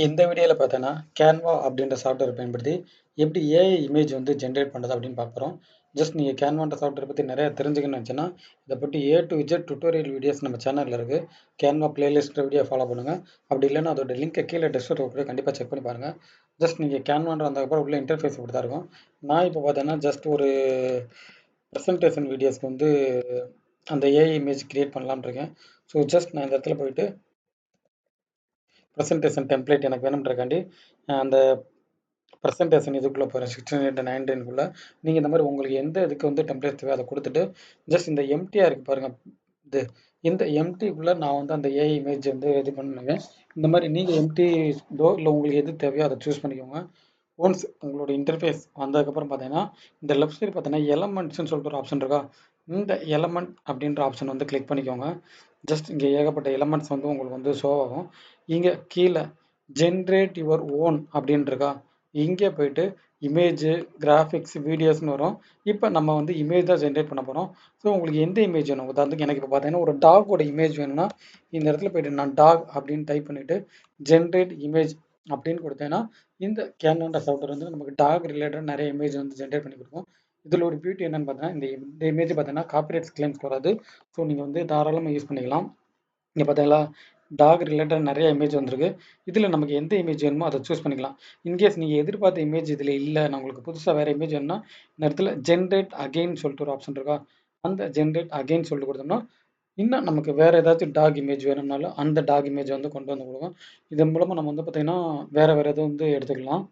இந்த வீடியோல பார்த்தோன்னா, கேன்வா அப்படின்ற சாஃப்ட்வேர் பயன்படுத்தி எப்படி ஏஐ இமேஜ் வந்து ஜென்ரேட் பண்ணுறது அப்படின்னு பார்க்க போகிறோம். ஜஸ்ட் நீங்கள் கேன்வான்ற சாஃப்ட்வேர் பற்றி நிறைய தெரிஞ்சுக்கணும்னு நினச்சேன்னா, இதை பற்றி A to Z tutorial videos நம்ம சேனலில் இருக்குது. கேன்வா பிளேலிஸ்ட் வீடியோ ஃபாலோ பண்ணுங்கள். அப்படி இல்லைன்னா அதோட லிங்கை கீழே டிஸ்கிரிப்ஷன் கூட கண்டிப்பாக செக் பண்ணி பாருங்கள். ஜஸ்ட் நீங்கள் கேன்வான்ற வந்ததுக்கப்புறம் உள்ள இன்டர்ஃபேஸ் இப்படி தான் இருக்கும். நான் இப்போ பார்த்தேன்னா ஜஸ்ட் ஒரு ப்ரெசன்டேஷன் வீடியோஸ்க்கு வந்து அந்த ஏஐ இமேஜ் கிரியேட் பண்ணலாம்னு இருக்கேன். ஸோ ஜஸ்ட் நான் இந்த இடத்துல போயிட்டு ப்ரெசன்டேஷன் டெம்ப்ளேட் எனக்கு வேணும்ன்றக்காண்டி அந்த ப்ரெசன்டேஷன் இதுக்குள்ளே போகிறேன் 16:9 நீங்கள் இந்த மாதிரி உங்களுக்கு எந்த இதுக்கு வந்து டெம்ப்ளேட் தேவை அதை கொடுத்துட்டு ஜஸ்ட் இந்த எம்டியாக இருக்குது பாருங்கள். இது இந்த எம்டிக்குள்ளே நான் வந்து அந்த ஏஐ இமேஜ் வந்து இது பண்ணுவேன். இந்த மாதிரி நீங்கள் எம்டி இதோ இல்லை உங்களுக்கு எது தேவையோ அதை சூஸ் பண்ணிக்கோங்க. ஒன்ஸ் உங்களோட இன்டர்ஃபேஸ் வந்ததுக்கப்புறம் பார்த்தீங்கன்னா இந்த லெஃப்ட் சைடு பார்த்தீங்கன்னா எலமெண்ட்ஸ்னு சொல்லிட்டு ஒரு ஆப்ஷன் இருக்கா. இந்த எலமெண்ட் அப்படின்ற ஆப்ஷன் வந்து கிளிக் பண்ணிக்கோங்க. ஜஸ்ட் இங்கே ஏகப்பட்ட எலமெண்ட்ஸ் வந்து உங்களுக்கு வந்து ஷோ ஆகும். இங்கே கீழே ஜென்ரேட் யுவர் ஓன் அப்படின்னு இருக்கா. இங்கே போயிட்டு இமேஜு கிராஃபிக்ஸ் வீடியோஸ்னு வரும். இப்போ நம்ம வந்து இமேஜ் தான் ஜென்ரேட் பண்ண போகிறோம். ஸோ உங்களுக்கு எந்த இமேஜ் வேணும், உதாரணத்துக்கு எனக்கு இப்போ பார்த்தீங்கன்னா ஒரு டாகோட இமேஜ் வேணும்னா இந்த இடத்துல போயிட்டு நான் டாக் அப்படின்னு டைப் பண்ணிவிட்டு ஜென்ரேட் இமேஜ் அப்படின்னு கொடுத்தேன்னா இந்த கேன்வான்ற சாஃப்ட்வேர் வந்து நமக்கு டாக் ரிலேட்டட் நிறைய இமேஜ் வந்து ஜென்ரேட் பண்ணி கொடுக்கும். இதில் ஒரு பியூட்டி என்னன்னு பார்த்தீங்கன்னா இந்த இமேஜ் பார்த்தீங்கன்னா காப்பிரைட்ஸ் கிளைம்ஸ் வராது. ஸோ நீங்கள் வந்து தாராளமாக யூஸ் பண்ணிக்கலாம். இங்கே பார்த்தீங்களா டாக் ரிலேட்டட் நிறைய இமேஜ் வந்திருக்கு. இதில் நமக்கு எந்த இமேஜ் வேணுமோ அதை சூஸ் பண்ணிக்கலாம். இன்கேஸ் நீங்கள் எதிர்பார்த்த இமேஜ் இதில் இல்லை, நான் உங்களுக்கு புதுசாக வேறு இமேஜ் வேணும்னா இந்த இடத்துல ஜென்ரேட் அகெயின் சொல்லிட்டு ஒரு ஆப்ஷன் இருக்கா. அந்த ஜென்ரேட் அகெயின் சொல்லிட்டு கொடுத்தோம்னா இன்னும் நமக்கு வேறு ஏதாச்சும் டாக் இமேஜ் வேணும்னாலும் அந்த டாக் இமேஜ் வந்து கொண்டு வந்து கொடுக்கும். இதன் மூலமாக நம்ம வந்து பார்த்திங்கன்னா வேறு எதுவும் வந்து எடுத்துக்கலாம்.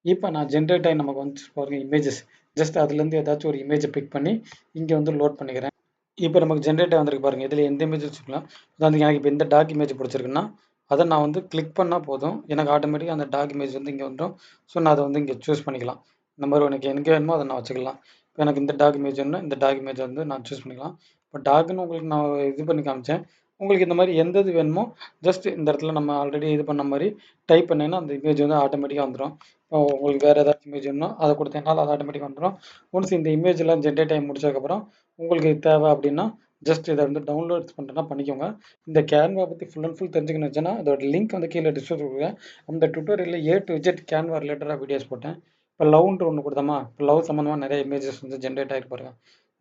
இப்போ நான் ஜென்ரேட் ஆகி நமக்கு வந்து பாருங்கள் இமேஜஸ், ஜஸ்ட் அதுலேருந்து ஏதாச்சும் ஒரு இமேஜை பிக் பண்ணி இங்கே வந்து லோட் பண்ணிக்கிறேன். இப்போ நமக்கு ஜென்ரேட் வந்திருக்கு பாருங்கள். இதில் எந்த இமேஜ் வச்சுக்கலாம். அதாவது எனக்கு இப்போ இந்த டாக் இமேஜ் பிடிச்சிருக்குன்னா அதை நான் வந்து கிளிக் பண்ணால் போதும், எனக்கு ஆட்டோமேட்டிக்காக அந்த டாக் இமேஜ் வந்து இங்கே வந்துடும். ஸோ நான் அதை வந்து இங்கே சூஸ் பண்ணிக்கலாம். இந்த மாதிரி எனக்கு எங்கே வேணுமோ அதை நான் வச்சுக்கலாம். இப்போ எனக்கு இந்த டாக் இமேஜ் வேணும்னா இந்த டாக் இமேஜ் வந்து நான் சூஸ் பண்ணிக்கலாம். இப்போ டாக்னு உங்களுக்கு நான் இது பண்ணி காமிச்சேன். உங்களுக்கு இந்த மாதிரி எந்த இது வேணுமோ ஜஸ்ட் இந்த இடத்துல நம்ம ஆல்ரெடி இது பண்ண மாதிரி டைப் பண்ணேன்னா அந்த இமேஜ் வந்து ஆட்டோமேட்டிக்காக வந்துடும். இப்போ உங்களுக்கு வேறு ஏதாச்சும் இமேஜ் வேணும்னா அதை கொடுத்தேன்னாலும் அது ஆட்டோமேட்டிக்காக வந்துடும். ஒன்ஸ் இந்த இமேஜ்லாம் ஜென்ரேட் ஆகி முடிச்சதுக்கப்புறம் உங்களுக்கு தேவை அப்படின்னா ஜஸ்ட் இதை வந்து டவுன்லோட்ஸ் பண்ணுறேன்னா பண்ணிக்கோங்க. இந்த கேன்வா பற்றி ஃபுல் அண்ட் ஃபுல் தெரிஞ்சுக்கணும்னு வச்சுன்னா அதோட லிங்க் வந்து கீழே டிஸ்கிரிப்ஷன் கொடுக்குறேன். அந்த டுட்டோரியலில் ஏ டு இஜெட் கேன்வா ரிலேட்டடாக வீடியோஸ் போட்டேன். இப்போ லவ்ன்ற ஒன்று கொடுத்தோமா, இப்போ லவ் சம்மந்தமாக நிறைய இமேஜஸ் வந்து ஜென்ரேட் ஆகிட்டு பாருங்க.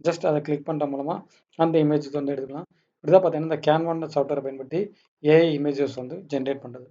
ஜஸ்ட் அதை கிளிக் பண்ணுற மூலமாக அந்த இமேஜஸ் வந்து எடுத்துக்கலாம். இப்படி தான் பார்த்தீங்கன்னா இந்த கேன்வான்ற சாஃப்ட்வேரை பயன்படுத்தி ஏஐ இமேஜஸ் வந்து ஜென்ரேட் பண்ணுறது.